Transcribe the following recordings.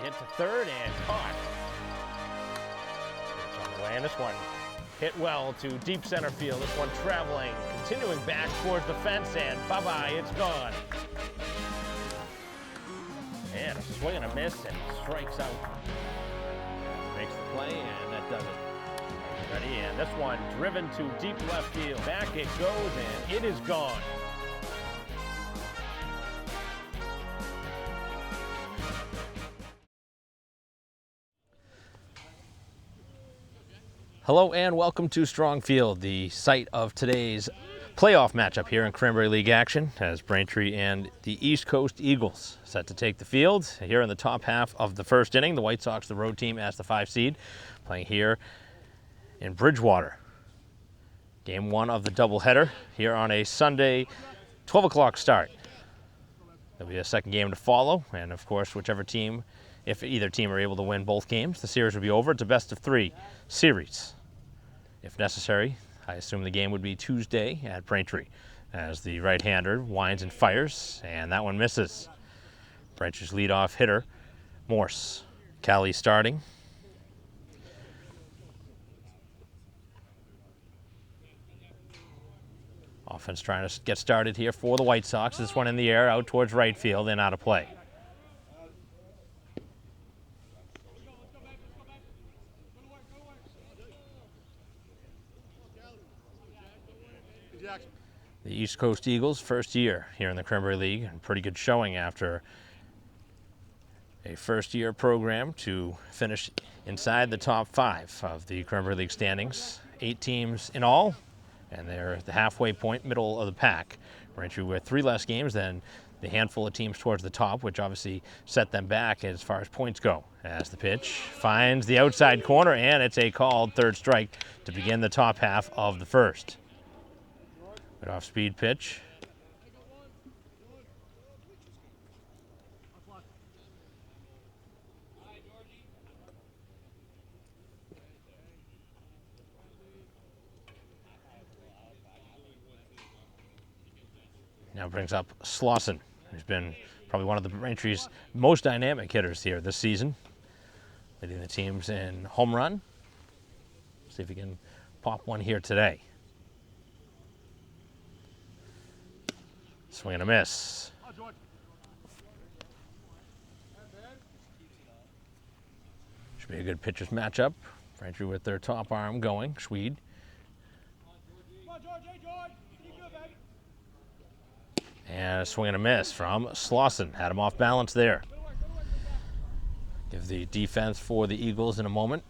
hit to third and caught. It's on the way, and this one hit well to deep center field. This one traveling, continuing back towards the fence, and bye-bye, it's gone. And a swing and a miss, and strikes out. Makes the play, and that does it. Ready, and this one driven to deep left field. Back it goes, and it is gone. Hello and welcome to Strong Field, the site of today's playoff matchup here in Cranberry League action, as Braintree and the East Coast Eagles set to take the field here in the top half of the first inning. The White Sox, the road team, as the 5 seed, playing here in Bridgewater. Game 1 of the doubleheader here on a Sunday 12 o'clock start. There'll be a second game to follow, and of course, whichever team, if either team are able to win both games, the series will be over. It's a best-of-3 series. If necessary, I assume the game would be Tuesday at Braintree, as the right-hander winds and fires, and that one misses. Braintree's leadoff hitter, Morse. Callie starting. Offense trying to get started here for the White Sox. This one in the air, out towards right field, and out of play. The East Coast Eagles, first year here in the Cranberry League, and pretty good showing after a first-year program to finish inside the top 5 of the Cranberry League standings. 8 teams in all, and they're at the halfway point, middle of the pack. Braintree with 3 less games than the handful of teams towards the top, which obviously set them back as far as points go. As the pitch finds the outside corner, and it's a called third strike to begin the top half of the first. Good off-speed pitch. Now brings up Slauson, who's been probably one of the Braintree's most dynamic hitters here this season, leading the teams in home run. See if he can pop one here today. Swing and a miss. Should be a good pitcher's matchup. Braintree with their top arm going, Swede. And a swing and a miss from Slauson. Had him off balance there. Give the defense for the Eagles in a moment.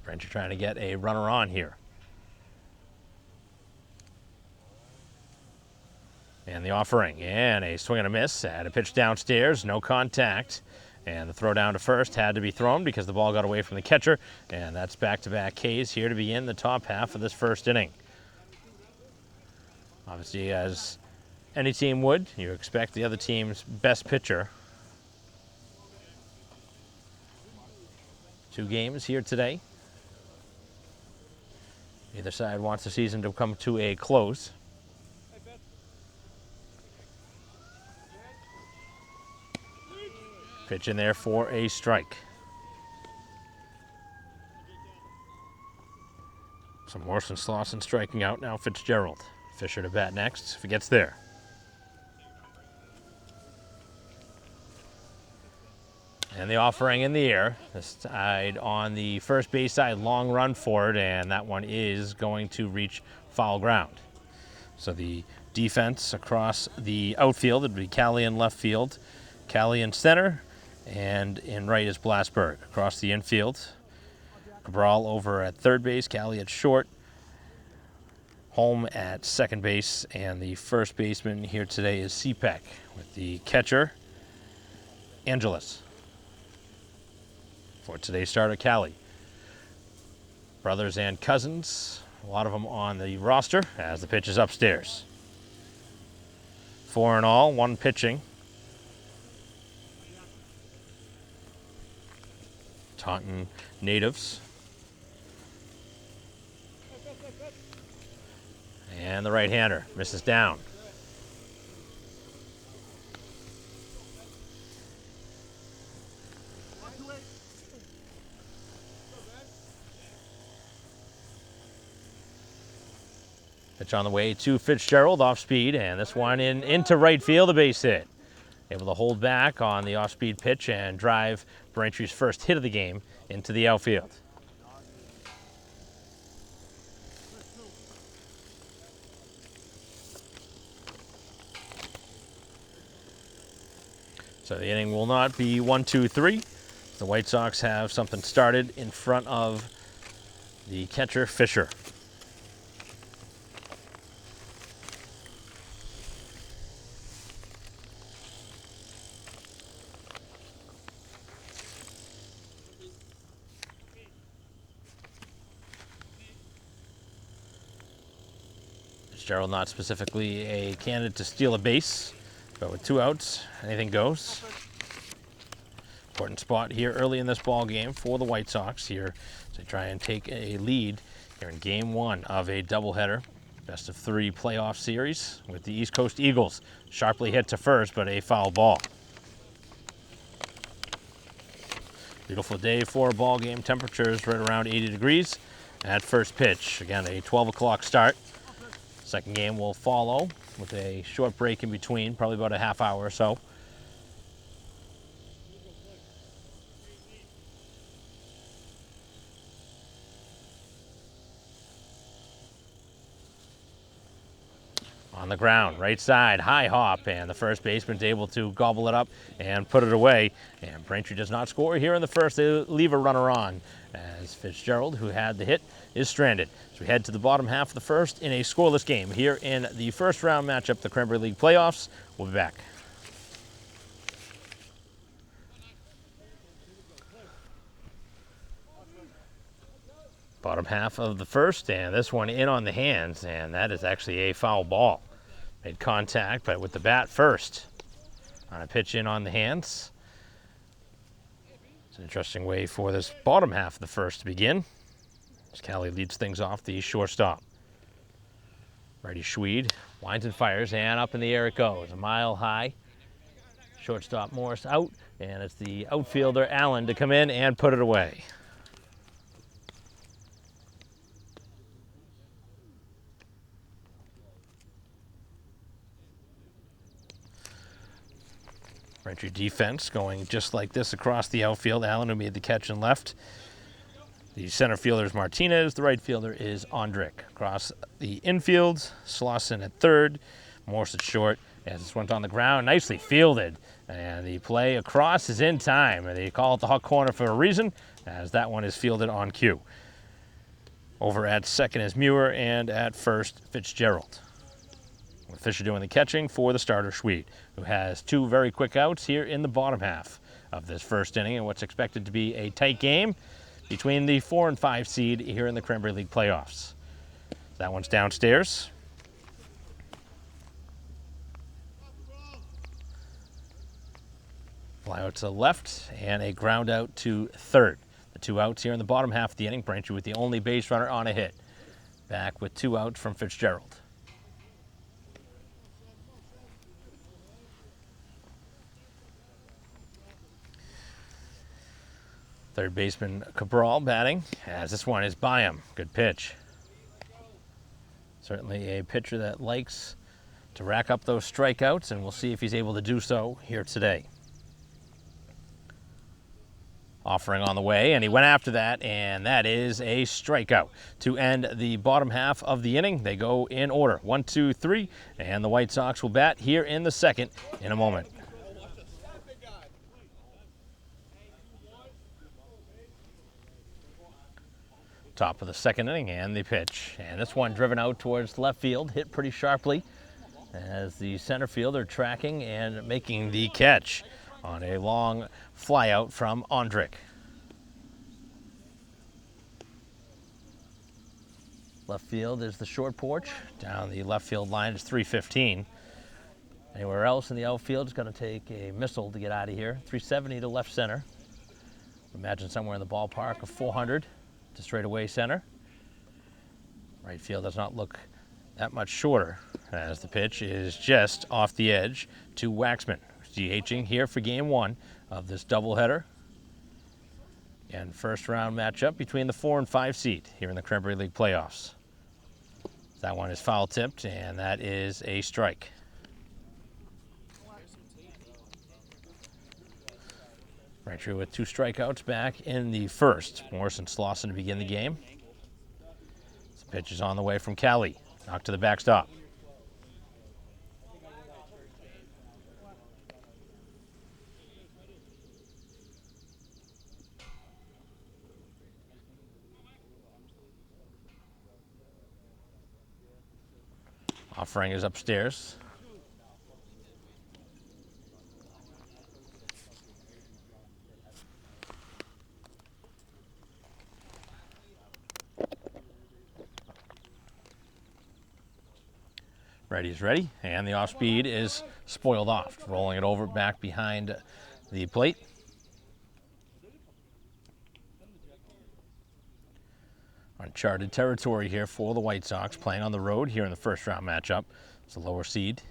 Braintree trying to get a runner on here. And the offering, and a swing and a miss. Had a pitch downstairs, no contact. And the throw down to first had to be thrown because the ball got away from the catcher. And that's back-to-back Ks here to begin the top half of this first inning. Obviously, as any team would, you expect the other team's best pitcher. 2 games here today. Either side wants the season to come to a close. Pitch in there for a strike. So Morse and Slauson striking out. Now Fitzgerald. Fisher to bat next if it gets there. And the offering in the air. This side on the first base side, long run for it, and that one is going to reach foul ground. So the defense across the outfield, it would be Callie in left field, Callie in center, and in right is Blasberg. Across the infield, Cabral over at third base, Callie at short, Holm at second base, and the first baseman here today is CPEC with the catcher, Angelus. For today's starter, Callie. Brothers and cousins, a lot of them on the roster as the pitch is upstairs. 4 in all, 1 pitching. Taunton natives. And the right-hander misses down. Pitch on the way to Fitzgerald, off speed, and this one into right field, a base hit. Able to hold back on the off-speed pitch and drive Braintree's first hit of the game into the outfield. So the inning will not be 1-2-3. The White Sox have something started in front of the catcher, Fisher. Fitzgerald not specifically a candidate to steal a base, but with 2 outs, anything goes. Important spot here early in this ball game for the White Sox here to try and take a lead here in Game 1 of a doubleheader, best of 3 playoff series with the East Coast Eagles. Sharply hit to first, but a foul ball. Beautiful day for a ball game. Temperatures right around 80 degrees at first pitch. Again, a 12 o'clock start. Second game will follow with a short break in between, probably about a half hour or so. On the ground, right side, high hop, and the first baseman's able to gobble it up and put it away. And Braintree does not score here in the first. They leave a runner on as Fitzgerald, who had the hit, is stranded. So we head to the bottom half of the first in a scoreless game here in the first round matchup, the Cranberry League playoffs. We'll be back. Bottom half of the first, and this one in on the hands, and that is actually a foul ball. Made contact, but with the bat first on a pitch in on the hands. It's an interesting way for this bottom half of the first to begin, as Callie leads things off, the shortstop. Righty Schweed winds and fires, and up in the air it goes, a mile high. Shortstop Morris out, and it's the outfielder Allen to come in and put it away. Braintree defense going just like this across the outfield. Allen, who made the catch and left. The center fielder is Martinez. The right fielder is Ondrick. Across the infield, Slauson at third. Morse at short. As this went on the ground, nicely fielded. And the play across is in time. And they call it the hot corner for a reason, as that one is fielded on cue. Over at second is Muir, and at first, Fitzgerald. With Fisher doing the catching for the starter, Schweed, who has 2 very quick outs here in the bottom half of this first inning, and what's expected to be a tight game between the 4 and 5 seed here in the Cranberry League playoffs. That one's downstairs. Fly out to the left, and a ground out to third. The 2 outs here in the bottom half of the inning. Braintree with the only base runner on a hit. Back with 2 outs from Fitzgerald. Third baseman Cabral batting, as this one is by him. Good pitch. Certainly a pitcher that likes to rack up those strikeouts, and we'll see if he's able to do so here today. Offering on the way, and he went after that, and that is a strikeout to end the bottom half of the inning. They go in order, 1, 2, 3, and the White Sox will bat here in the second in a moment. Top of the second inning, and the pitch. And this one driven out towards left field, hit pretty sharply as the center fielder tracking and making the catch on a long fly out from Ondrick. Left field is the short porch. Down the left field line is 315. Anywhere else in the outfield is going to take a missile to get out of here. 370 to left center. Imagine somewhere in the ballpark of 400 to straightaway center. Right field does not look that much shorter, as the pitch is just off the edge to Waxman, DHing here for Game 1 of this doubleheader. And first round matchup between the 4 and 5 seed here in the Cranberry League playoffs. That one is foul tipped, and that is a strike. Braintree with 2 strikeouts back in the first. Morrison Slauson to begin the game. The pitch is on the way from Kelly. Knocked to the backstop. Offering is upstairs. Ready is ready, and the off speed is spoiled off. Rolling it over back behind the plate. Uncharted territory here for the White Sox, playing on the road here in the first round matchup. It's a lower seed.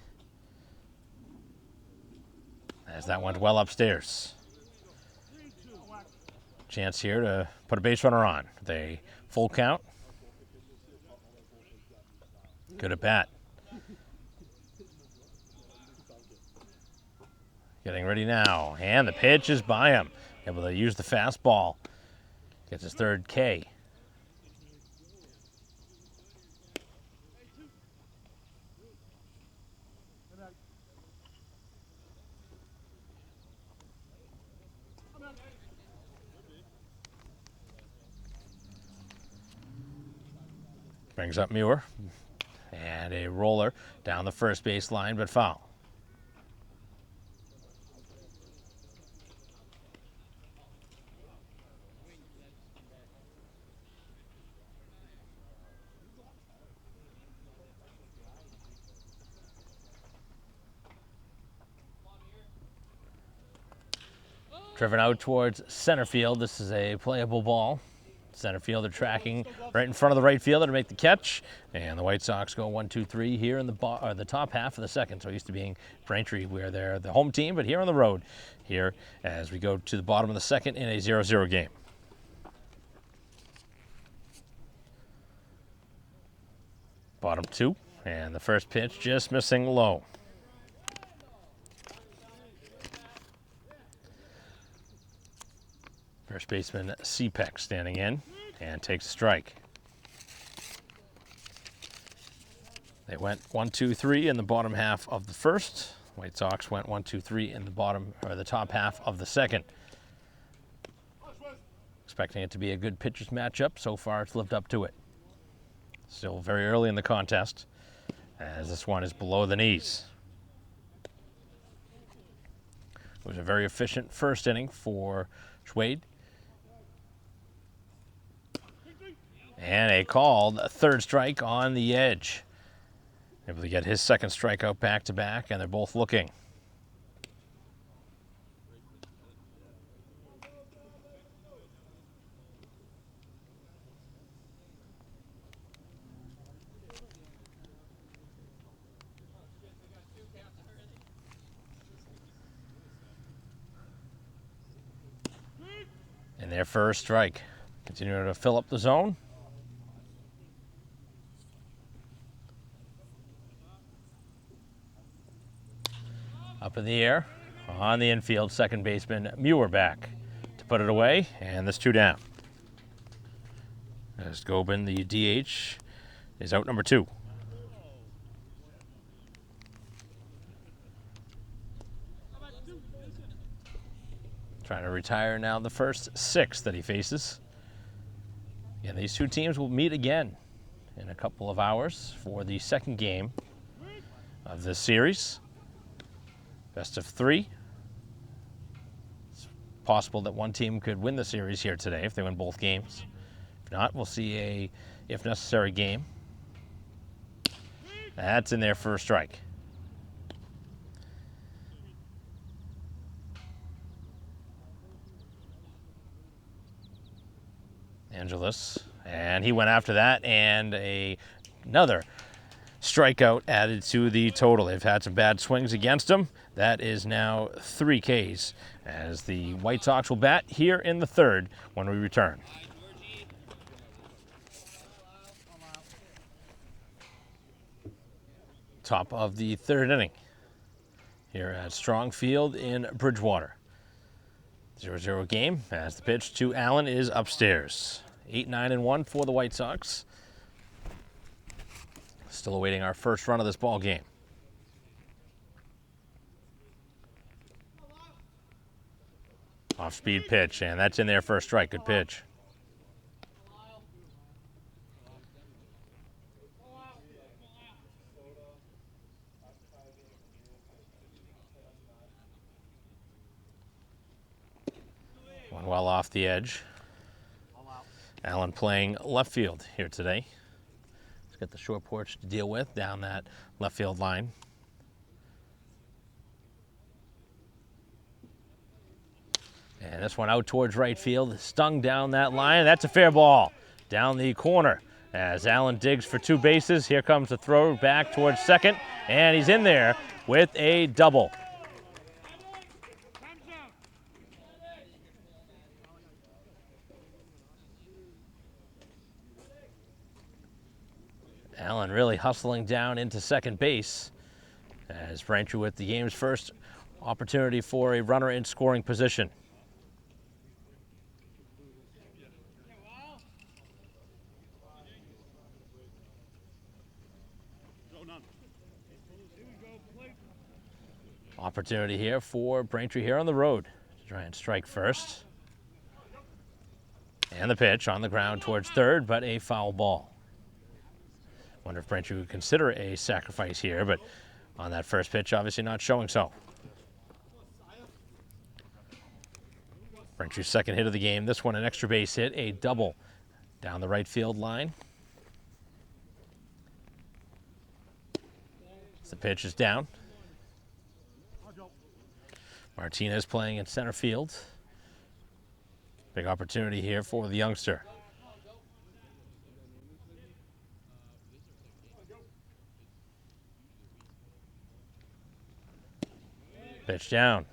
As that went well upstairs. Chance here to put a base runner on. They full count. Good at bat. Getting ready now, and the pitch is by him. Able to use the fastball. Gets his 3rd K. Brings up Muir, and a roller down the first base line, but foul. Driven out towards center field. This is a playable ball. Center fielder tracking right in front of the right fielder to make the catch. And the White Sox go 1-2-3 here in the top half of the second. So used to being Braintree, where they're the home team, but here on the road here as we go to the bottom of the second in a 0-0 game. Bottom 2, and the first pitch just missing low. First baseman Cepek standing in and takes a strike. They went 1-2-3 in the bottom half of the first. White Sox went 1-2-3 in the top half of the second. Expecting it to be a good pitchers matchup. So far, it's lived up to it. Still very early in the contest, as this one is below the knees. It was a very efficient first inning for Schwade. And a called 3rd strike on the edge. Able to get his 2nd strikeout back-to-back, and they're both looking. And their first strike. Continuing to fill up the zone. Up in the air, on the infield, second baseman Muir back to put it away, and this 2 down. As Gobin, the DH, is out number 2. Trying to retire now the first 6 that he faces. And these 2 teams will meet again in a couple of hours for the second game of this series. Best of 3. It's possible that one team could win the series here today if they win both games. If not, we'll see a, if necessary, game. That's in there for a strike. Angeles, and he went after that, and another strikeout added to the total. They've had some bad swings against him. That is now 3 Ks as the White Sox will bat here in the 3rd when we return. Top of the third inning here at Strong Field in Bridgewater. 0-0 game as the pitch to Allen is upstairs. 8-9-1 for the White Sox. Still awaiting our first run of this ball game. Off-speed pitch, and that's in there for a strike. Good pitch. One well off the edge. Allen playing left field here today. He's got the short porch to deal with down that left field line. And this one out towards right field, stung down that line. That's a fair ball down the corner as Allen digs for 2 bases. Here comes the throw back towards second, and he's in there with a double. Allen really hustling down into second base as Braintree with the game's first opportunity for a runner in scoring position. Opportunity here for Braintree here on the road to try and strike first. And the pitch on the ground towards third, but a foul ball. Wonder if Braintree would consider a sacrifice here, but on that first pitch, obviously not showing so. Braintree's second hit of the game. This one an extra base hit, a double down the right field line. The pitch is down. Martinez playing in center field. Big opportunity here for the youngster. Pitch down.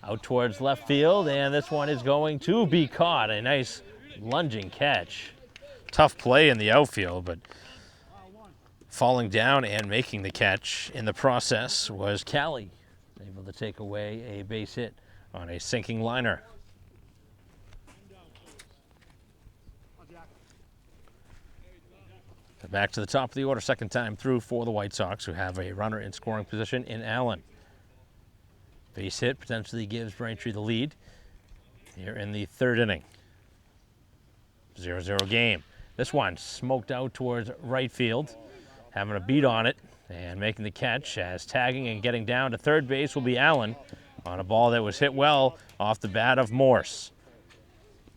Out towards left field, and this one is going to be caught. A nice lunging catch. Tough play in the outfield, but falling down and making the catch in the process was Callie, able to take away a base hit on a sinking liner. Back to the top of the order, second time through for the White Sox, who have a runner in scoring position in Allen. Base hit potentially gives Braintree the lead here in the third inning. 0-0 game. This one smoked out towards right field, having a beat on it and making the catch as tagging and getting down to third base will be Allen on a ball that was hit well off the bat of Morse.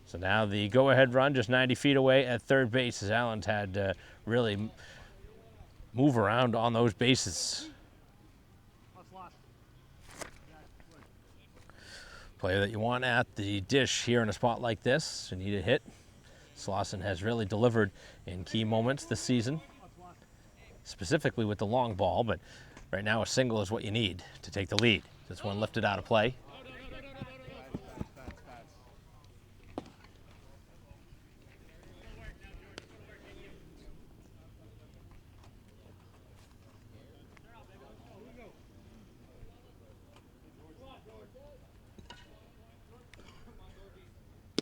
So now the go-ahead run just 90 feet away at third base as Allen's had to really move around on those bases. Player that you want at the dish here in a spot like this. You need a hit. Slauson has really delivered in key moments this season, specifically with the long ball, but right now a single is what you need to take the lead. This one lifted out of play.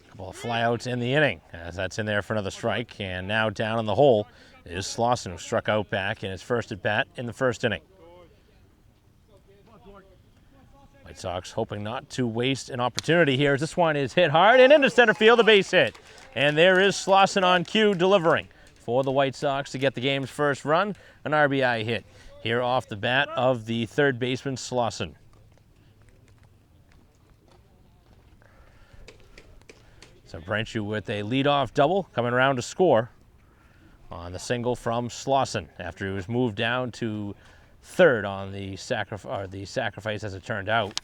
Couple of flyouts in the inning as that's in there for another strike, and now down in the hole is Slauson, who struck out back in his first at bat in the first inning. White Sox hoping not to waste an opportunity here as this one is hit hard and into center field, a base hit. And there is Slauson on cue delivering for the White Sox to get the game's first run, an RBI hit here off the bat of the third baseman Slauson. So Braintree with a leadoff double coming around to score on the single from Slauson after he was moved down to third on the sacrifice as it turned out.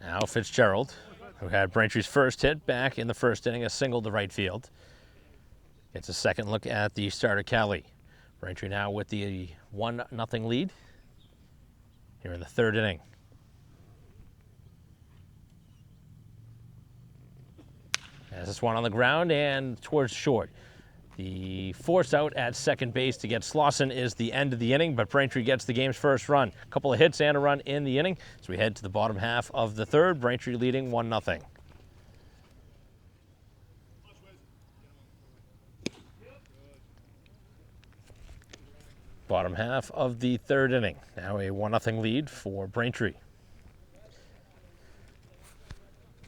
Now Fitzgerald, who had Braintree's first hit back in the first inning, a single to right field. Gets a second look at the starter, Kelly. Braintree now with the 1-0 lead here in the third inning. As this one on the ground and towards short. The force out at second base to get Slauson is the end of the inning, but Braintree gets the game's first run. A couple of hits and a run in the inning. So we head to the bottom half of the third, Braintree leading 1-0. Bottom half of the third inning. Now a 1-0 lead for Braintree.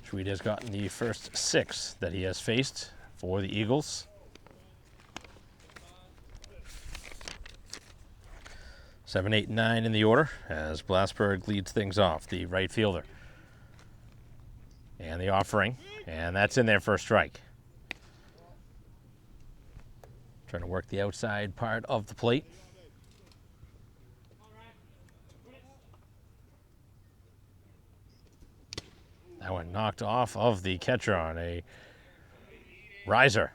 Schweid has gotten the first 6 that he has faced for the Eagles. 7, 8, 9 in the order as Blasberg leads things off, the right fielder. And the offering, and that's in there for a strike. Trying to work the outside part of the plate. That one knocked off of the catcher on a riser.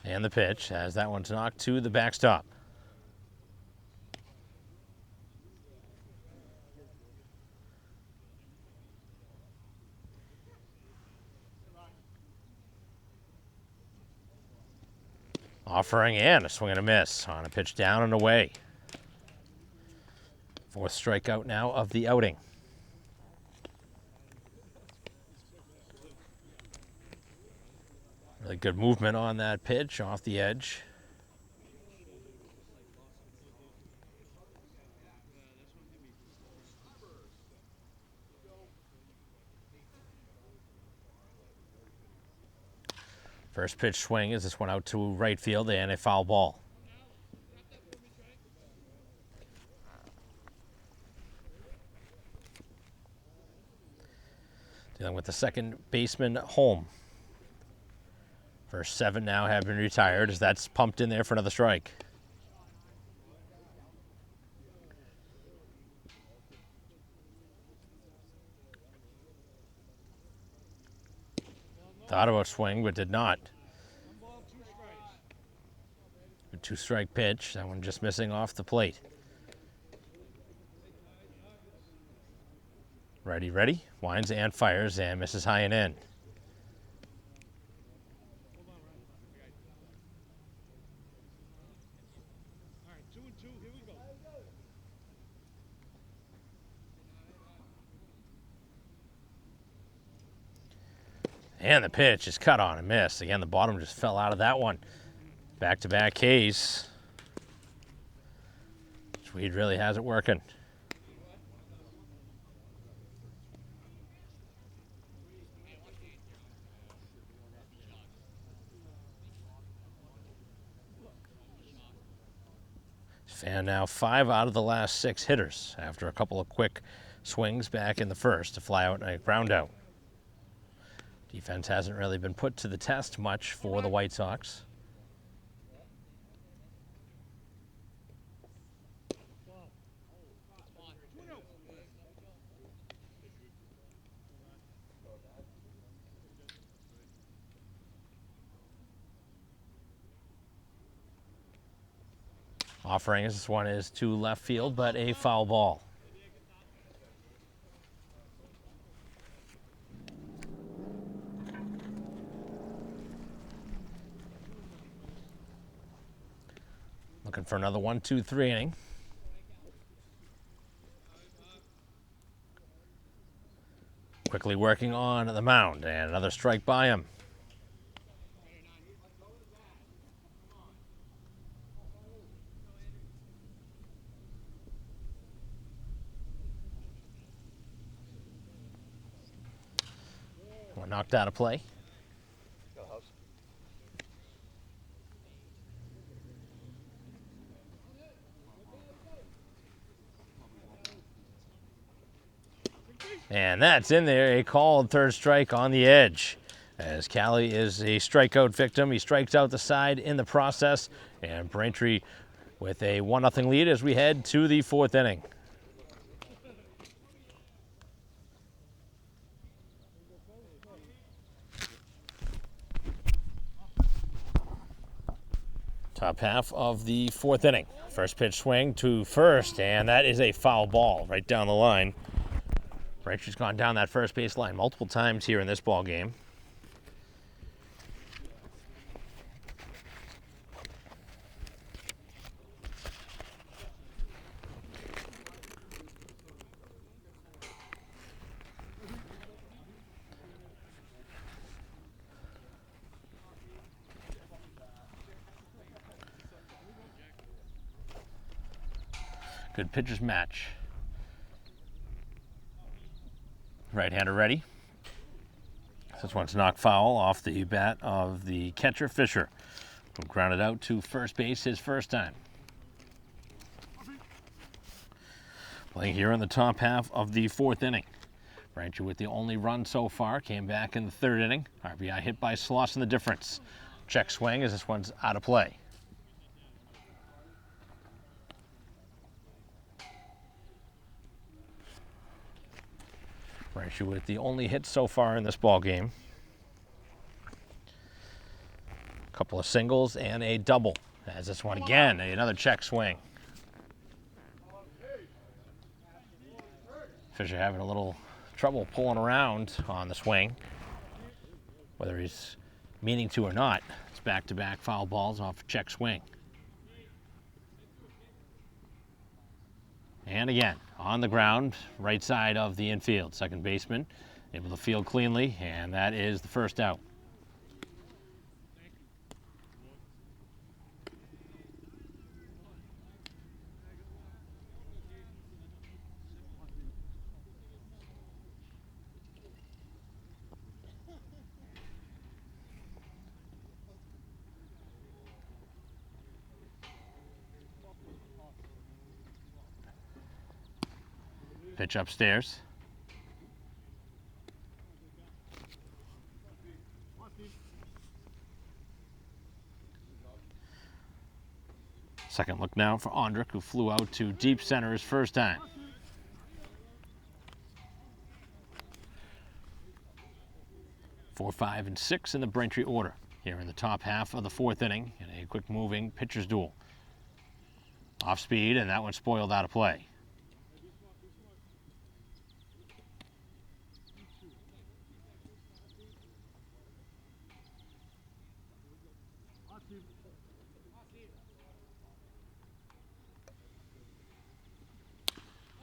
And the pitch as that one's knocked to the backstop. Offering and a swing and a miss on a pitch down and away. 4th strikeout now of the outing. Really good movement on that pitch off the edge. First pitch swing is this one out to right field and a foul ball. Dealing with the second baseman home. First 7 now have been retired as that's pumped in there for another strike. Thought about swing, but did not. 2-strike pitch. That one just missing off the plate. Righty ready. Winds and fires and misses high and in. And the pitch is cut on and missed. Again, the bottom just fell out of that one. Back-to-back Ks. Schweid really has it working. And now 5 out of the last 6 hitters after a couple of quick swings back in the first to fly out and a ground out. Defense hasn't really been put to the test much for the White Sox. Offering this one is to left field, but a foul ball. Looking for another 1-2-3 inning. Quickly working on the mound, and another strike by him. One knocked out of play. And that's in there, a called third strike on the edge. As Callie is a strikeout victim, he strikes out the side in the process, and Braintree with a 1-0 lead as we head to the 4th inning. Top half of the 4th inning. First pitch swing to first, and that is a foul ball right down the line. Braintree's gone down that first base line multiple times here in this ball game. Good pitcher's match. Right-hander ready. This one's knocked foul off the bat of the catcher, Fisher, who grounded out to first base his first time. Playing here in the top half of the 4th inning. Braintree with the only run so far, came back in the 3rd inning. RBI hit by Sloss in the difference. Check swing as this one's out of play. Braintree with the only hit so far in this ball game. A couple of singles and a double. As this one again, another check swing. Fisher having a little trouble pulling around on the swing, whether he's meaning to or not. It's back-to-back foul balls off a check swing. And again, on the ground, right side of the infield. Second baseman able to field cleanly, and that is the first out. Pitch upstairs. Second look now for Ondrick, who flew out to deep center his first time. Four, 5, and 6 in the Braintree order here in the top half of the 4th inning in a quick moving pitcher's duel. Off speed, and that one spoiled out of play.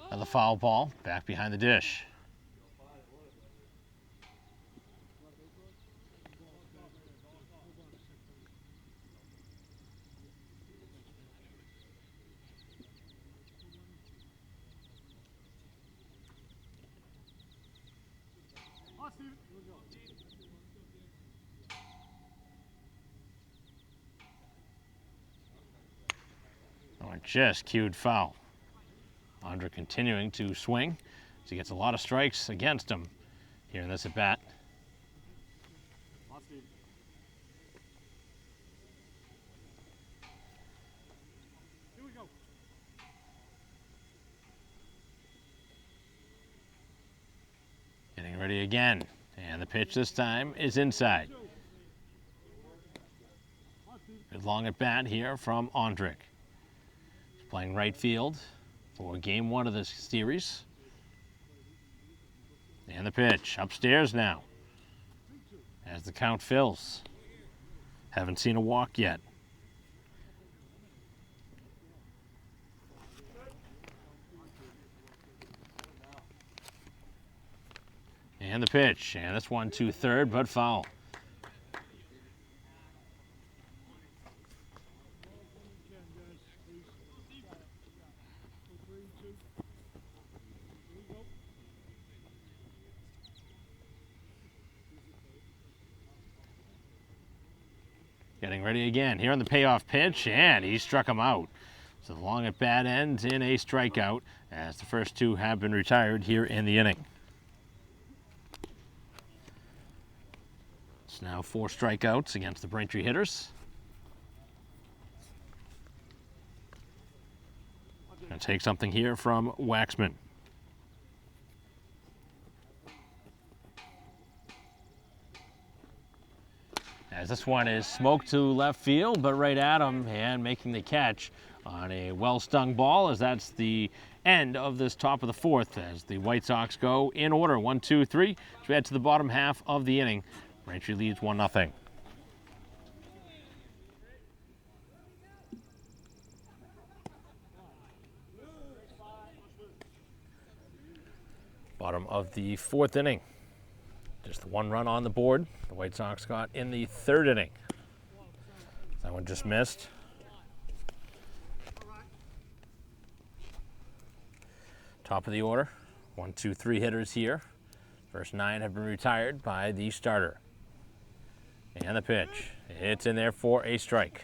Another foul ball back behind the dish. That one just cued foul. Ondrick continuing to swing as he gets a lot of strikes against him here in this at-bat. Getting ready again, and the pitch this time is inside. Good long at-bat here from Ondrick. He's playing right field for game 1 of this series. And the pitch upstairs now as the count fills. Haven't seen a walk yet. And the pitch, and this one to third, but foul. Getting ready again here on the payoff pitch, and he struck him out. So the long at bat ends in a strikeout as the first 2 have been retired here in the inning. now 4 strikeouts against the Braintree hitters. Gonna take something here from Waxman. As this one is smoked to left field, but right at him and making the catch on a well-stung ball, as that's the end of this top of the 4th as the White Sox go in order 1, 2, 3. As we head to the bottom half of the inning, Braintree leads 1-0. Bottom of the 4th inning. Just 1 run on the board. The White Sox got in the 3rd inning. That one just missed. Top of the order. 1, 2, 3 hitters here. First 9 have been retired by the starter. And the pitch. It's in there for a strike.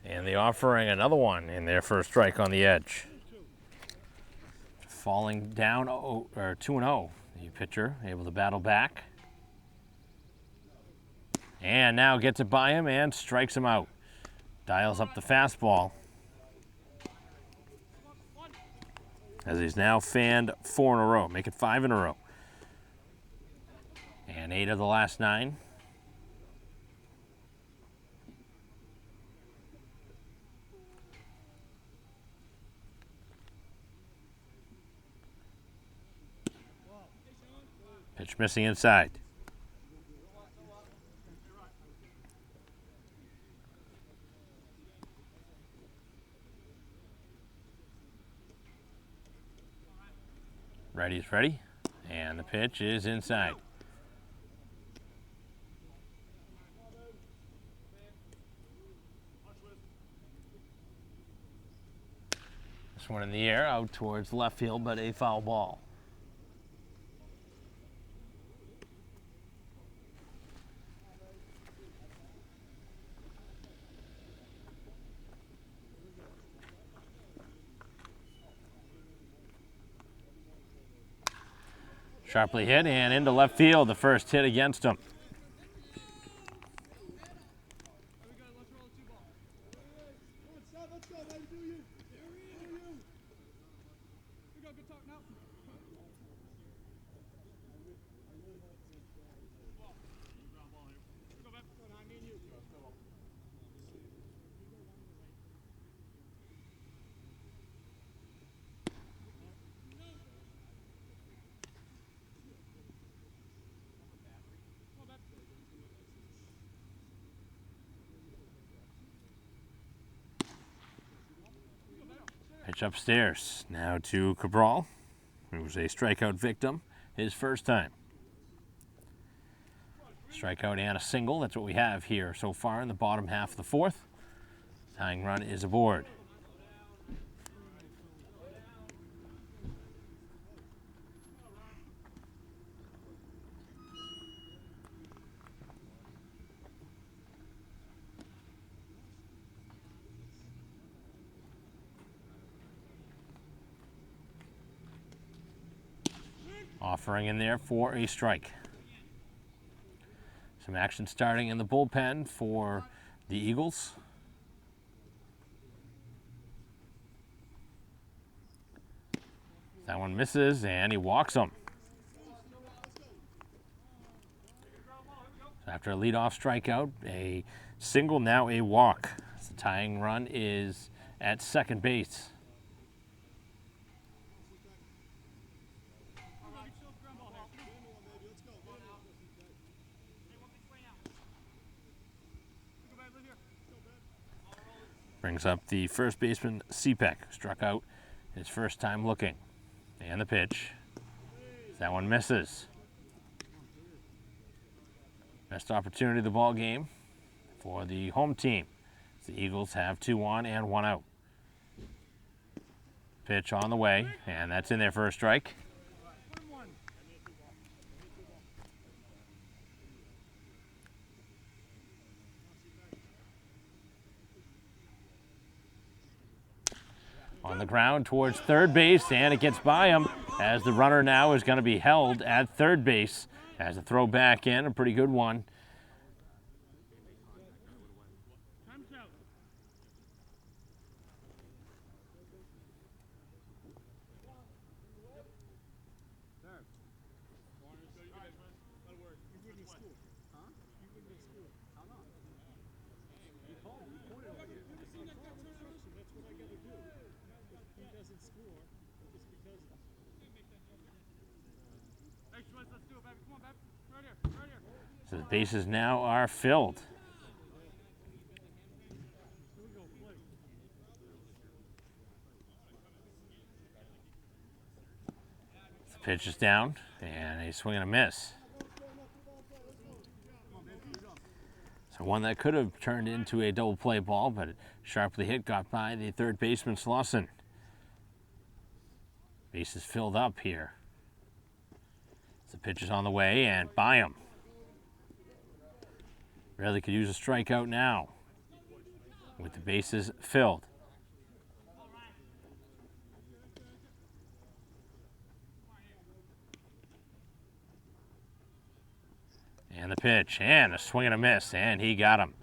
And the offering another one in there for a strike on the edge. Falling down 2-0. The pitcher able to battle back. And now gets it by him and strikes him out. Dials up the fastball. As he's now fanned 4 in a row, make it 5 in a row. And 8 of the last 9. Pitch missing inside. Righty's ready, and the pitch is inside. This one in the air, out towards left field, but a foul ball. Sharply hit and into left field, the first hit against him. Pitch upstairs, now to Cabral, who was a strikeout victim his first time. Strikeout and a single, that's what we have here so far in the bottom half of the 4th. Tying run is aboard. Offering in there for a strike. Some action starting in the bullpen for the Eagles. That one misses and he walks him. After a leadoff strikeout, a single, now a walk. The tying run is at second base. Brings up the first baseman, Cepek, struck out his first time looking. And the pitch. That one misses. Best opportunity of the ball game for the home team. The Eagles have 2 on and 1 out. Pitch on the way, and that's in there for a strike. on the ground towards third base, and it gets by him as the runner now is going to be held at third base as a throw back in, a pretty good one. So the bases now are filled. The pitch is down, and a swing and a miss. So one that could have turned into a double play ball, but sharply hit, got by the third baseman, Slauson. Base is filled up here. The pitch is on the way, and by him. Really could use a strikeout now with the bases filled. And the pitch, and a swing and a miss, and he got him.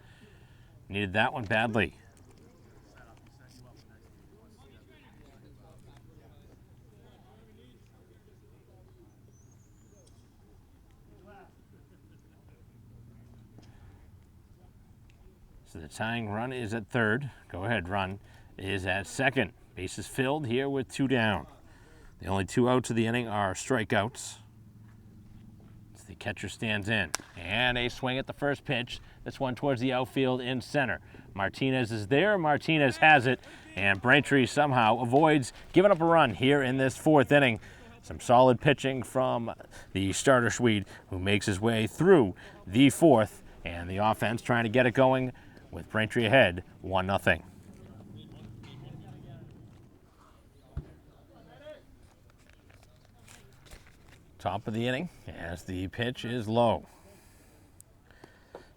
Needed that one badly. So the tying run is at third. Go-ahead run is at second. Bases filled here with two down. The only two outs of the inning are strikeouts. So the catcher stands in. And a swing at the first pitch. This one towards the outfield in center. Martinez is there. Martinez has it. And Braintree somehow avoids giving up a run here in this fourth inning. Some solid pitching from the starter Swede, who makes his way through the fourth. And the offense trying to get it going with Braintree ahead, 1-0. Top of the inning as the pitch is low.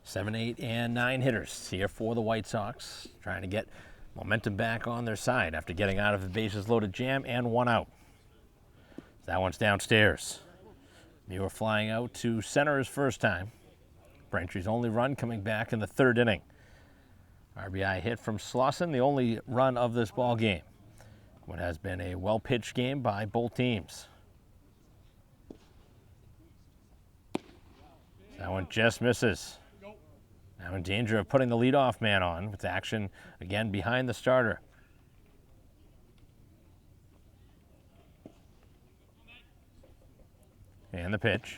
7, 8, and 9 hitters here for the White Sox, trying to get momentum back on their side after getting out of the bases loaded jam and one out. That one's downstairs. Muir flying out to center his first time. Braintree's only run coming back in the third inning. RBI hit from Slauson, the only run of this ball game. What has been a well-pitched game by both teams. That one just misses. Now in danger of putting the leadoff man on with action again behind the starter. And the pitch.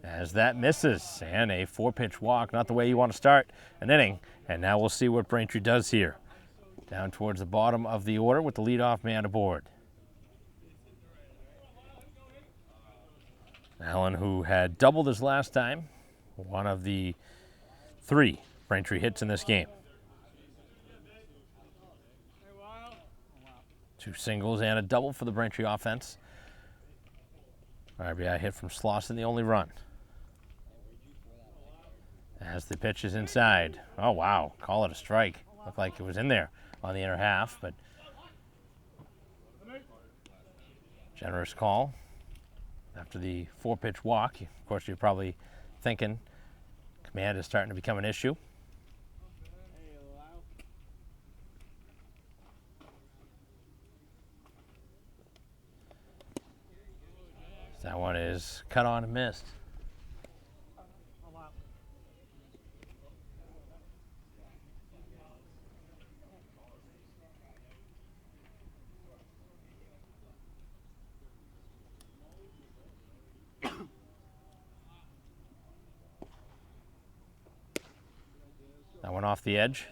As that misses, and a 4-pitch walk, not the way you want to start an inning. And now we'll see what Braintree does here. Down towards the bottom of the order with the leadoff man aboard. Allen, who had doubled his last time, one of the 3 Braintree hits in this game. 2 singles and a double for the Braintree offense. RBI hit from Slauson, the only run. As the pitch is inside. Oh, wow. Call it a strike. Looked like it was in there on the inner half, but generous call after the 4-pitch walk. Of course, you're probably thinking command is starting to become an issue. That one is cut on and missed. That one off the edge.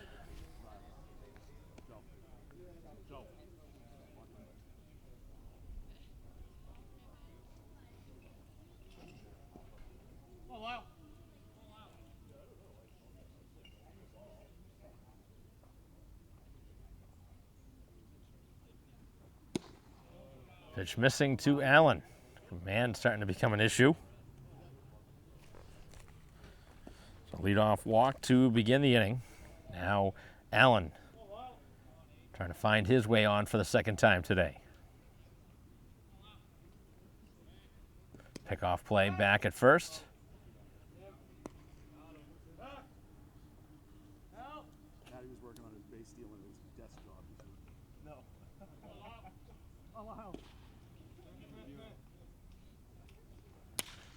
Pitch missing to Allen. Command starting to become an issue. So leadoff walk to begin the inning. Now Allen trying to find his way on for the second time today. Pickoff play back at first.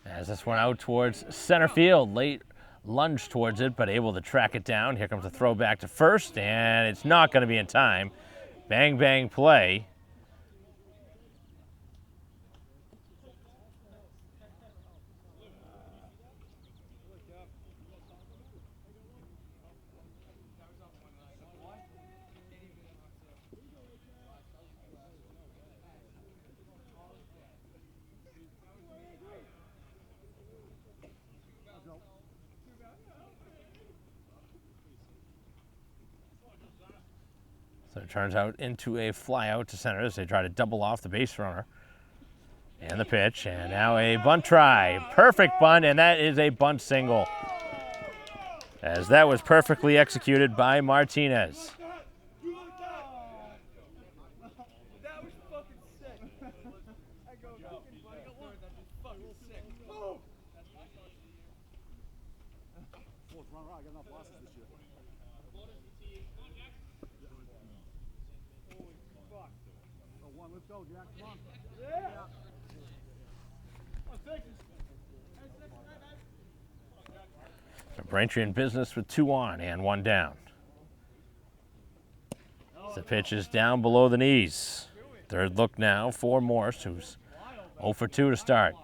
As this one out towards center field, late lunge towards it, but able to track it down. Here comes a throw back to first, and it's not going to be in time. Bang, bang play. So it turns out into a fly out to center as they try to double off the base runner. And the pitch, and now a bunt try. Perfect bunt, and that is a bunt single. As that was perfectly executed by Martinez. Let's go, Jack. Come on. Yeah. So Braintree in business with 2 on and 1 down. The pitch is down below the knees. Third look now for Morse, who's 0 for 2 to start.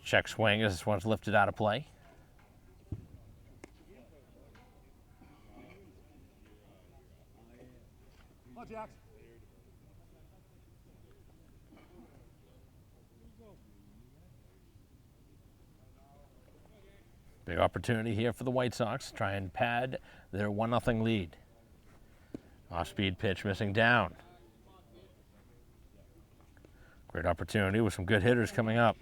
Check swing as this one's lifted out of play. Big opportunity here for the White Sox. Try and pad their 1-0 lead. Off-speed pitch missing down. Great opportunity with some good hitters coming up.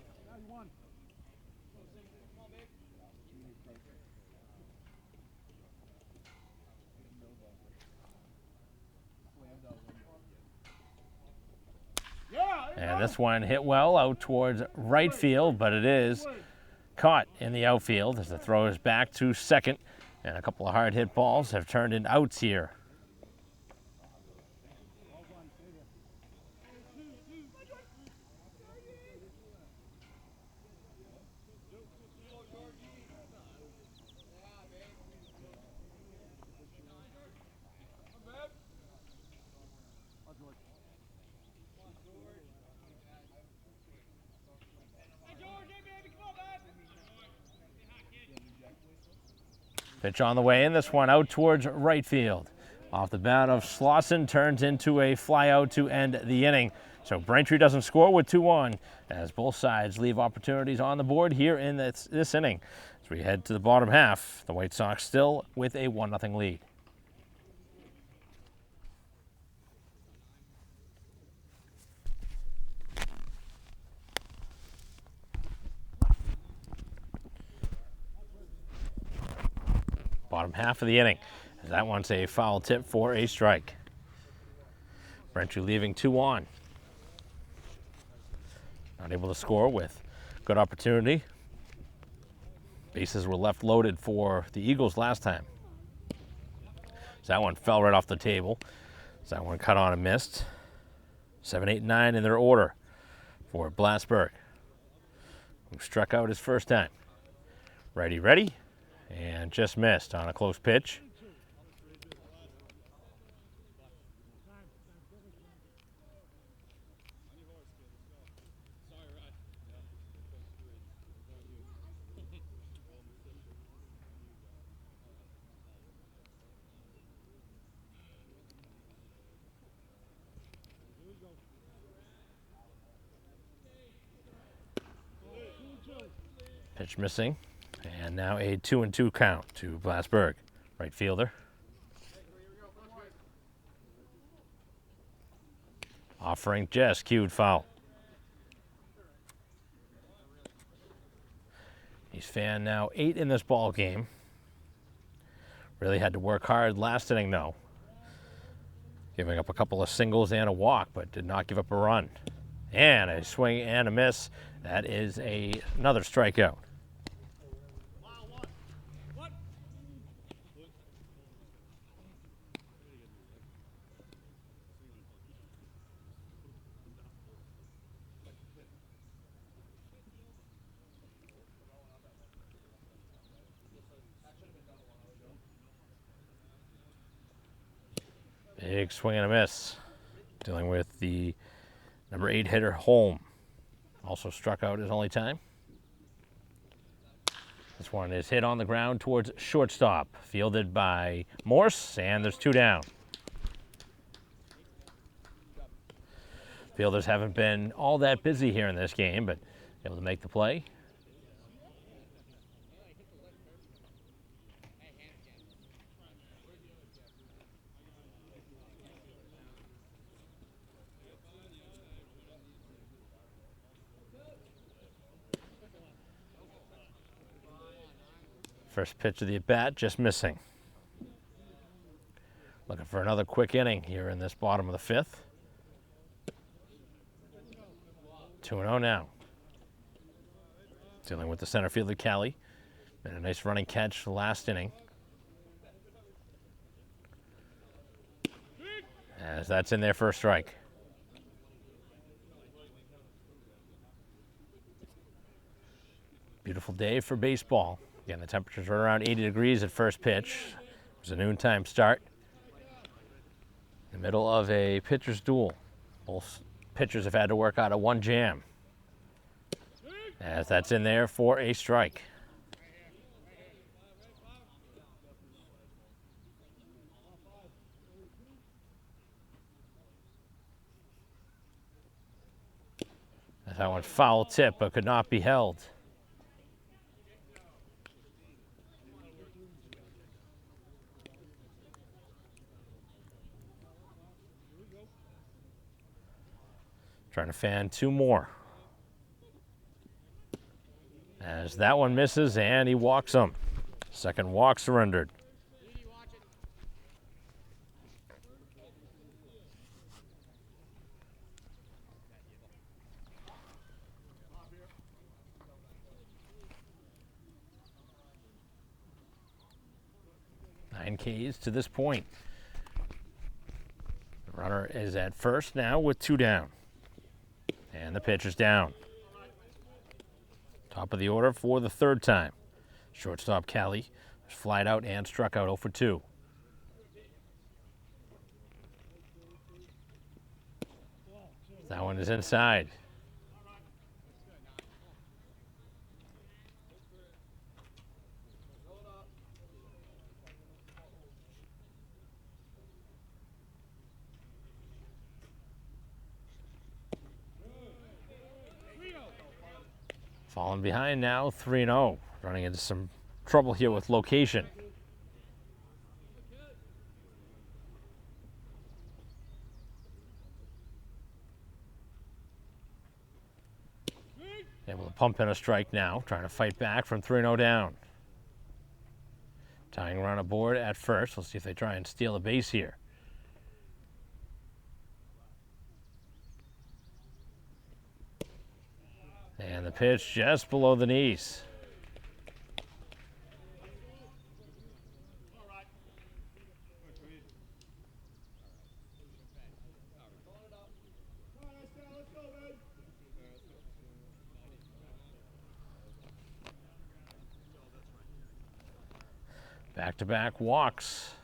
And this one hit well out towards right field, but it is caught in the outfield as the throw is back to second. And a couple of hard hit balls have turned into outs here. Pitch on the way in, this one out towards right field. Off the bat of Slauson, turns into a fly out to end the inning. So Braintree doesn't score with 2-1 as both sides leave opportunities on the board here in this inning. As we head to the bottom half, the White Sox still with a 1-0 lead. Bottom half of the inning. That one's a foul tip for a strike. Braintree leaving 2 on. Not able to score with good opportunity. Bases were left loaded for the Eagles last time. So that one fell right off the table. So that one cut on and missed. 7, 8, 9 in their order for Blasberg, who struck out his first time. Righty ready. And just missed on a close pitch. Pitch missing. And now a 2-2 count to Blasberg, right fielder. Offering just cued foul. He's fan now 8 in this ball game. Really had to work hard last inning though. Giving up a couple of singles and a walk, but did not give up a run. And a swing and a miss. That is another strikeout. Big swing and a miss. Dealing with the number 8 hitter, Holm. Also struck out his only time. This one is hit on the ground towards shortstop. Fielded by Morse, and there's 2 down. Fielders haven't been all that busy here in this game, but able to make the play. First pitch of the at-bat, just missing. Looking for another quick inning here in this bottom of the 5th. 2-0 now. Dealing with the center fielder, Callie. And a nice running catch last inning. As that's in there for a strike. Beautiful day for baseball. Again, the temperature's right around 80 degrees at first pitch. It was a noontime start. In the middle of a pitcher's duel. Both pitchers have had to work out of one jam. As that's in there for a strike. That one foul tip, but could not be held. Trying to fan 2 more. As that one misses and he walks him. Second walk surrendered. Nine Ks to this point. The runner is at first now with 2 down. And the pitch is down. Top of the order for the 3rd time. Shortstop Callie was flied out and struck out 0 for 2. That one is inside. Falling behind now, 3-0. Running into some trouble here with location. Able to pump in a strike now, trying to fight back from 3-0 down. Tying run aboard at first. We'll see if they try and steal a base here. And the pitch just below the knees. Back-to-back walks.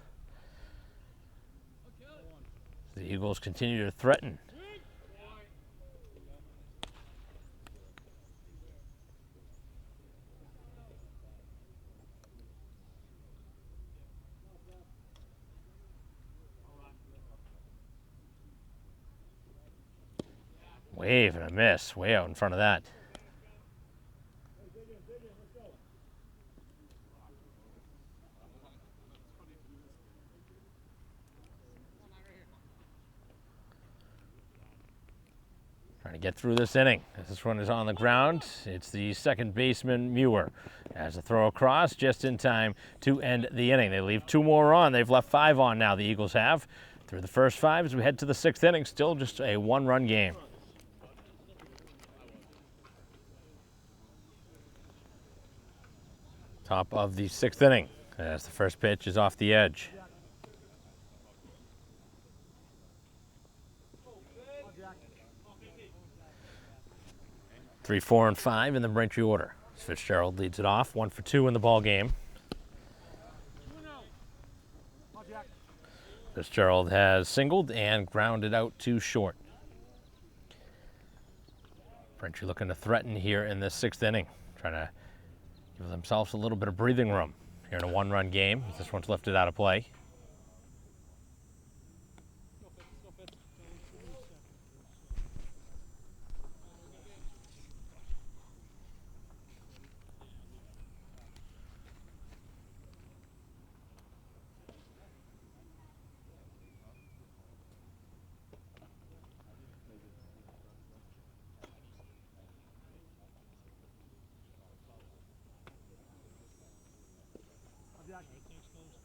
The Eagles continue to threaten. Wave and a miss, way out in front of that. Trying to to get through this inning. This one is on the ground. It's the second baseman, Muir, as a throw across just in time to end the inning. They leave 2 more on. They've left 5 on now, the Eagles have. Through the first 5 as we head to the 6th inning, still just a 1-run game. Top of the 6th inning as the first pitch is off the edge. 3, 4, and 5 in the Braintree order. Fitzgerald leads it off, 1 for 2 in the ball game. Fitzgerald has singled and grounded out to short. Braintree looking to threaten here in the 6th inning, trying to give themselves a little bit of breathing room here in a 1-run game. This one's lifted out of play.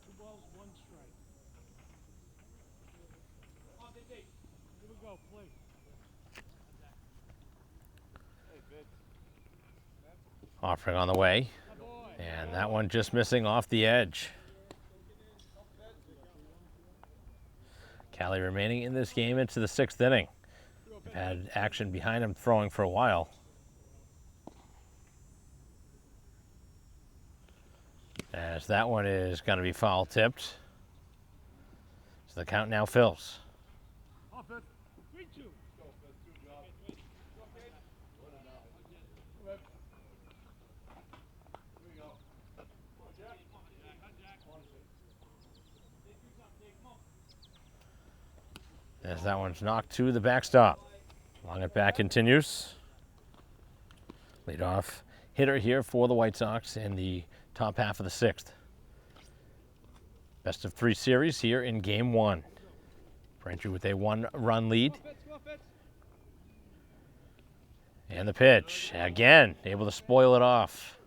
Two balls, 1 strike. Here we go, play. Offering on the way, and that one just missing off the edge. Callie remaining in this game into the 6th inning. We've had action behind him throwing for a while. As that one is going to be foul tipped. So the count now fills. Off it. 3-2. As that one's knocked to the backstop. Long at bat continues. Leadoff hitter here for the White Sox in the top half of the 6th. Best of 3 series here in game 1. Braintree with a 1-run lead. And the pitch, again, able to spoil it off.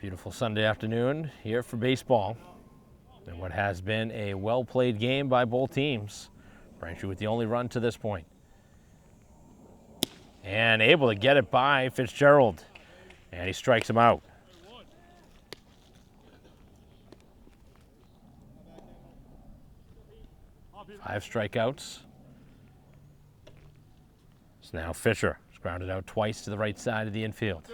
Beautiful Sunday afternoon here for baseball. And what has been a well-played game by both teams. Braintree with the only run to this point. And able to get it by Fitzgerald. And he strikes him out. Five strikeouts. So now Fisher is grounded out twice to the right side of the infield.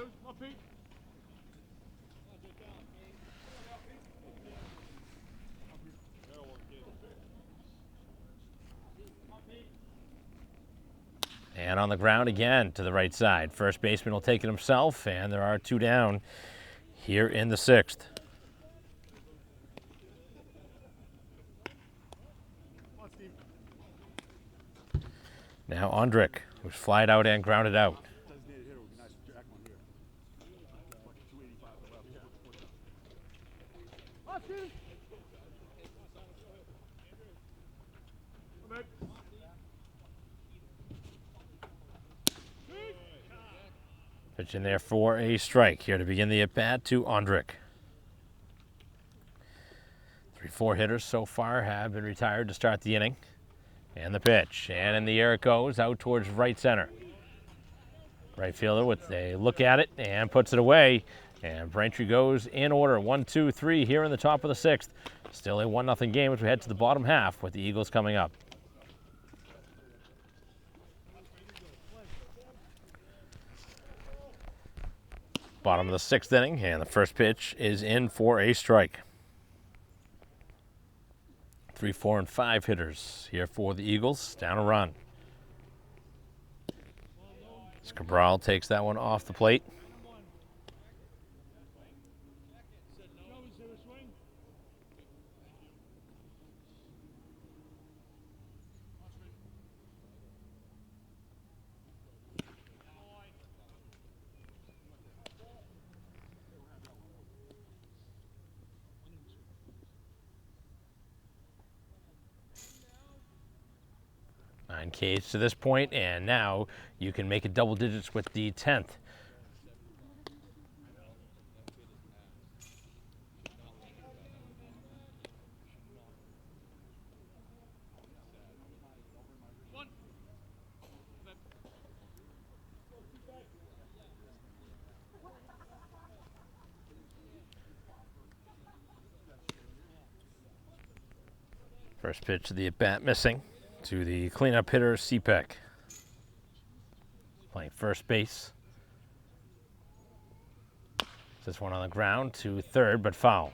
And on the ground again to the right side. First baseman will take it himself, and there are 2 down here in the 6th. Now Ondrick, who's flied out and grounded out. Pitch in there for a strike here to begin the at-bat to Ondrick. 3-4 hitters so far have been retired to start the inning. And the pitch, and in the air it goes, out towards right center. Right fielder with a look at it and puts it away. And Braintree goes in order, 1, 2, 3 here in the top of the 6th. Still a 1-0 game as we head to the bottom half with the Eagles coming up. Bottom of the 6th inning, and the first pitch is in for a strike. 3, 4, and 5 hitters here for the Eagles. Down a run. As Cabral takes that one off the plate. 9 Ks to this point, and now you can make it double digits with the 10th. First pitch of the at-bat missing to the cleanup hitter, CPEC. Playing first base. This one on the ground to third, but foul.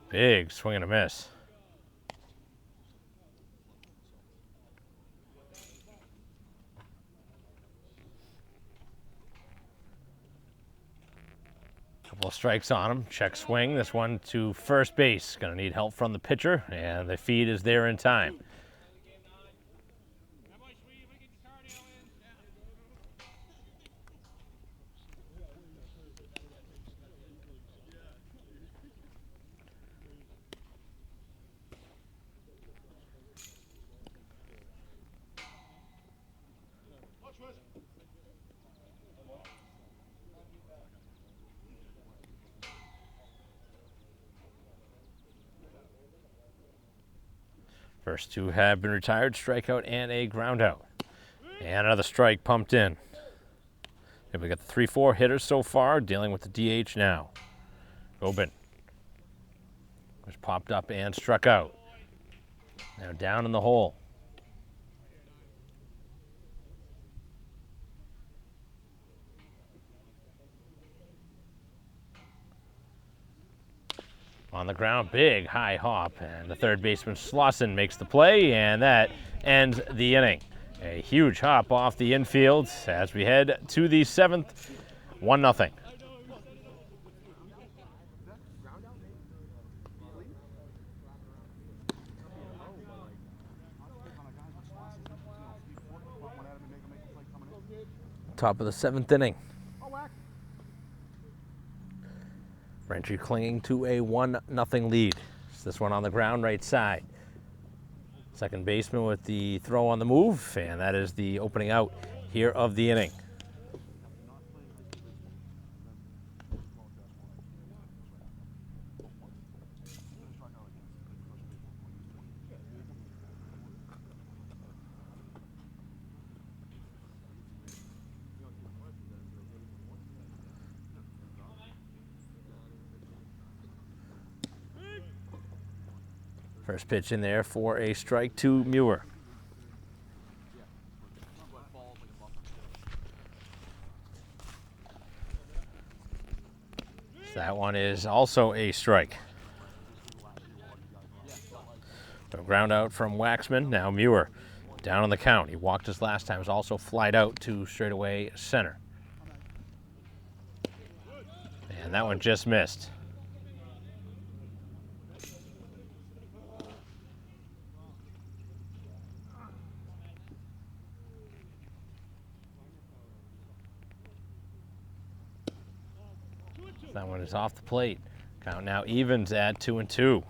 Big swing and a miss. Couple of strikes on him. Check swing. This one to first base. Going to need help from the pitcher, and the feed is there in time. First two have been retired, strikeout and a ground out. And another strike pumped in. And we got the 3-4 hitters so far, dealing with the DH now. Gobin was popped up and struck out. Now down in the hole. On the ground, big high hop, and the third baseman Slauson makes the play, and that ends the inning. A huge hop off the infield as we head to the 7th, 1-0. Top of the 7th inning. Braintree clinging to a 1-0 lead. This one on the ground, right side. Second baseman with the throw on the move, and that is the opening out here of the inning. First pitch in there for a strike to Muir. So that one is also a strike. So ground out from Waxman. Now Muir down on the count. He walked his last time. Was also flied out to straightaway center. And that one just missed. That one is off the plate. Count now evens at 2-2.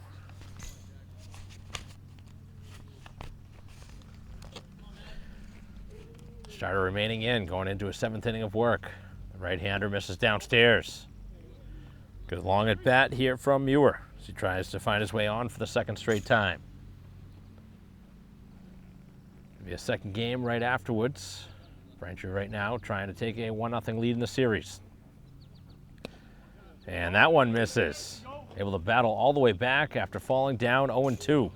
Starter remaining in, going into a 7th inning of work. The right-hander misses downstairs. Good long at bat here from Muir as he tries to find his way on for the 2nd straight time. It'll be a second game right afterwards. Braintree right now trying to take a 1-0 lead in the series. And that one misses. Able to battle all the way back after falling down 0-2.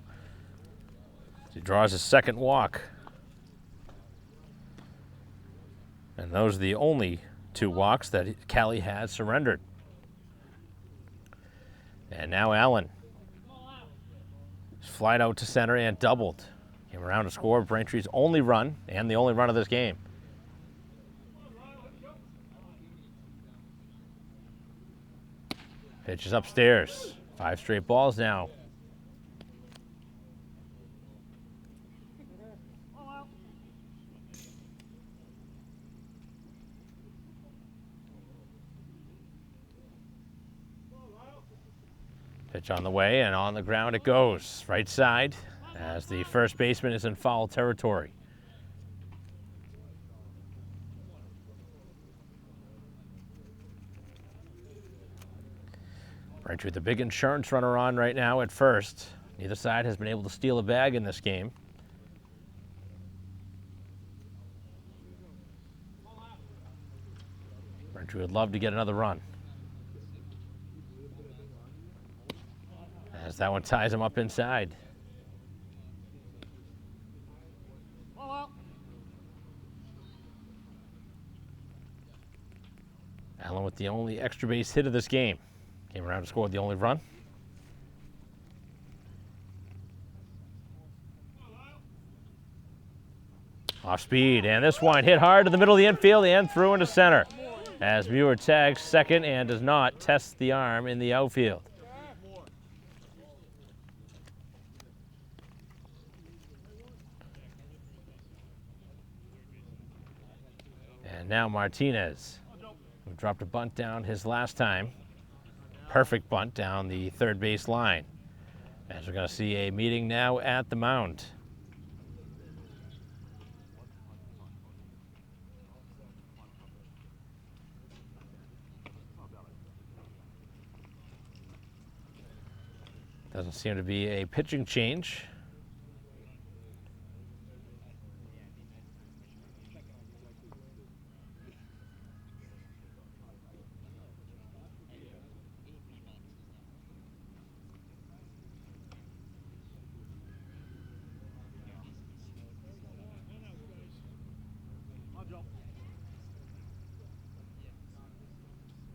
He draws his 2nd walk. And those are the only 2 walks that Callie has surrendered. And now Allen. Flied out to center and doubled. Came around to score Braintree's only run and the only run of this game. Pitch is upstairs. 5 straight balls now. Pitch on the way, and on the ground it goes. Right side, as the first baseman is in foul territory. Braintree with the big insurance runner on right now at first. Neither side has been able to steal a bag in this game. Braintree would love to get another run, as that one ties him up inside. Allen with the only extra base hit of this game. Came around and scored the only run. Off speed, and this one hit hard to the middle of the infield and through into center, as Muir tags second and does not test the arm in the outfield. And now Martinez, who dropped a bunt down his last time. Perfect bunt down the third base line. As we're going to see a meeting now at the mound. Doesn't seem to be a pitching change.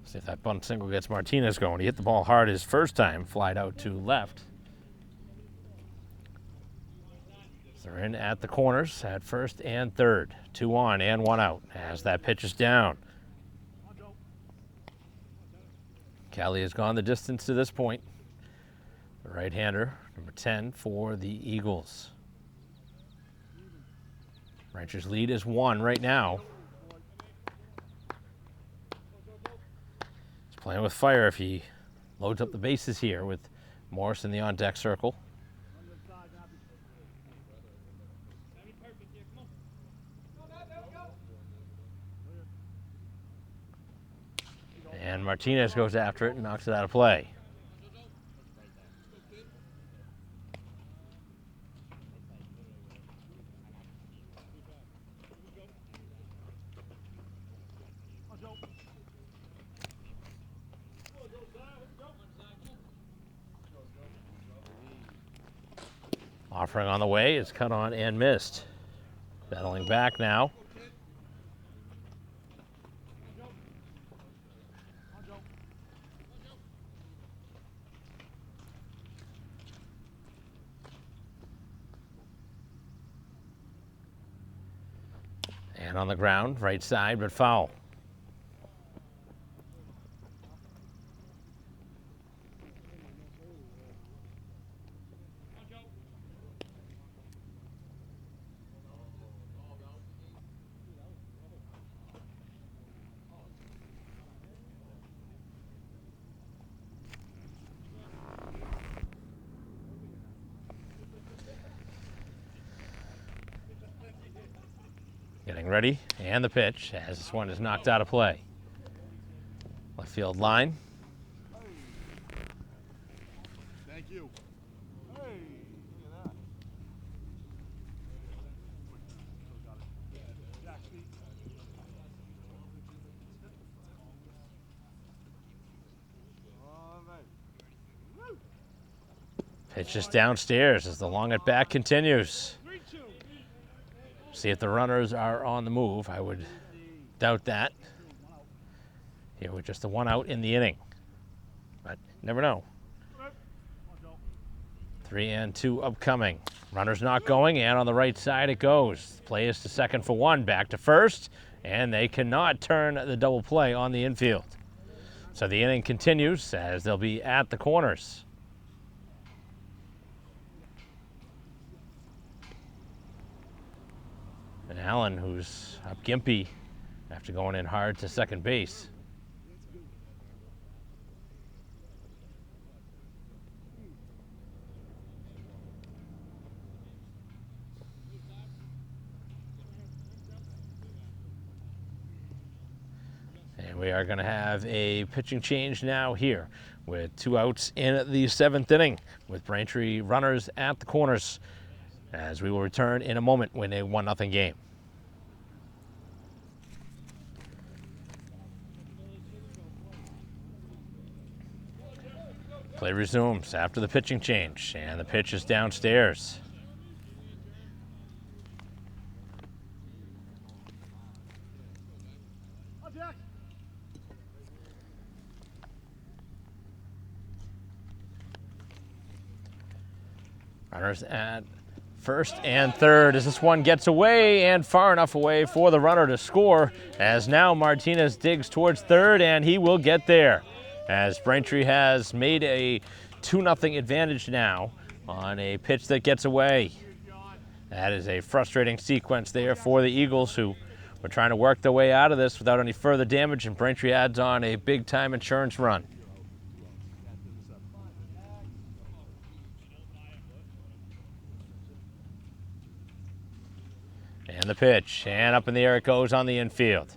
See if that bunt single gets Martinez going. He hit the ball hard his first time, flied out to left. So they're in at the corners at first and third. 2 on and 1 out as that pitch is down. Kelly has gone the distance to this point. The right-hander, number 10 for the Eagles. Rancher's lead is 1 right now. Playing with fire if he loads up the bases here with Morris in the on-deck circle. And Martinez goes after it and knocks it out of play. Offering on the way is cut on and missed. Battling back now. And on the ground, right side, but foul. Getting ready, and the pitch as this one is knocked out of play. Left field line. Thank you. Hey, look at that. Pitch is downstairs as the long at bat continues. See if the runners are on the move. I would doubt that. Here with just the 1 out in the inning. But never know. 3 and 2 upcoming. Runners not going, and on the right side it goes. Play is to second for 1, back to first, and they cannot turn the double play on the infield. So the inning continues as they'll be at the corners. And Allen, who's up gimpy after going in hard to second base. And we are going to have a pitching change now here with 2 outs in the 7th inning with Braintree runners at the corners as we will return in a moment when a 1-0 game. Play resumes after the pitching change, and the pitch is downstairs. Runners at first and third as this one gets away and far enough away for the runner to score, as now Martinez digs towards third and he will get there, as Braintree has made a 2-0 advantage now on a pitch that gets away. That is a frustrating sequence there for the Eagles, who were trying to work their way out of this without any further damage, and Braintree adds on a big-time insurance run. And the pitch, and up in the air it goes on the infield.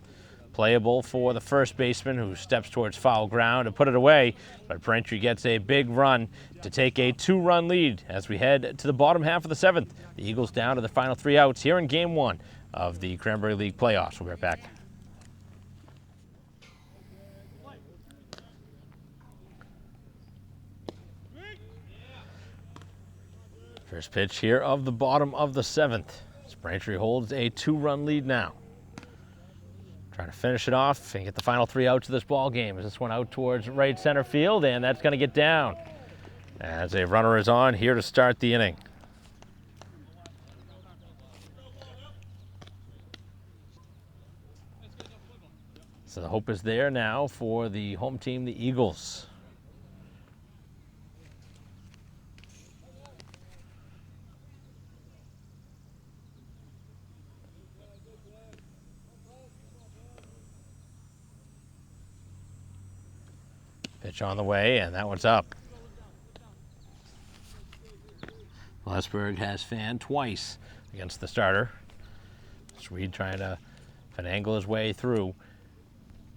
Playable for the first baseman, who steps towards foul ground to put it away, but Braintree gets a big run to take a 2-run lead as we head to the bottom half of the 7th. The Eagles down to the final 3 outs here in Game 1 of the Cranberry League playoffs. We'll be right back. First pitch here of the bottom of the 7th. Braintree holds a 2-run lead now. Trying to finish it off and get the final 3 outs of this ball game. As this one out towards right center field, and that's going to get down as a runner is on here to start the inning. So the hope is there now for the home team, the Eagles. Pitch on the way, and that one's up. Lesberg has fanned twice against the starter. Swede trying to finagle his way through.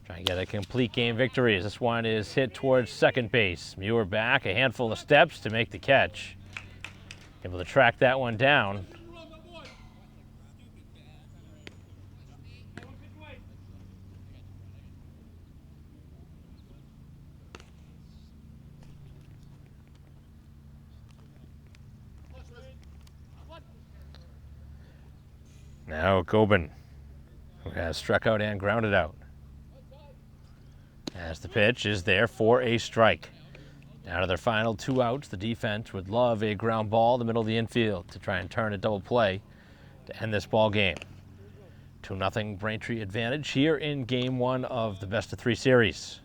Trying to get a complete game victory as this one is hit towards second base. Muir back, a handful of steps to make the catch. Able to track that one down. Now Gobin, who has struck out and grounded out. As the pitch is there for a strike. Now to their final 2 outs, the defense would love a ground ball in the middle of the infield to try and turn a double play to end this ball game. 2-0 Braintree advantage here in Game 1 of the best-of-3 series.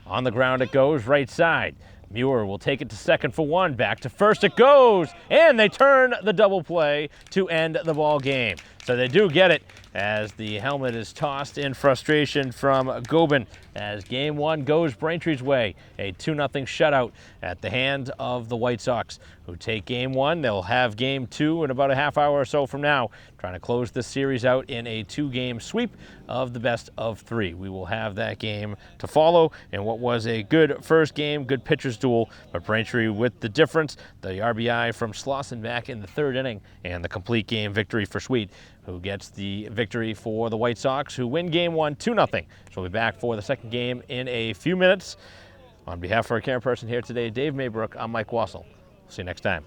On the ground it goes, right side. Muir will take it to second for one. Back to first it goes, and they turn the double play to end the ball game. So they do get it as the helmet is tossed in frustration from Gobin as Game 1 goes Braintree's way. A 2-0 shutout at the hand of the White Sox, who take Game 1. They'll have Game 2 in about a half hour or so from now, trying to close this series out in a 2-game sweep of the best-of-3. We will have that game to follow in what was a good first game, good pitchers duel, but Braintree with the difference, the RBI from Slauson back in the 3rd inning, and the complete game victory for Swede, who gets the victory for the White Sox, who win Game 1 2-0. So we'll be back for the second game in a few minutes. On behalf of our camera person here today, Dave Maybrook, I'm Mike Wassel. See you next time.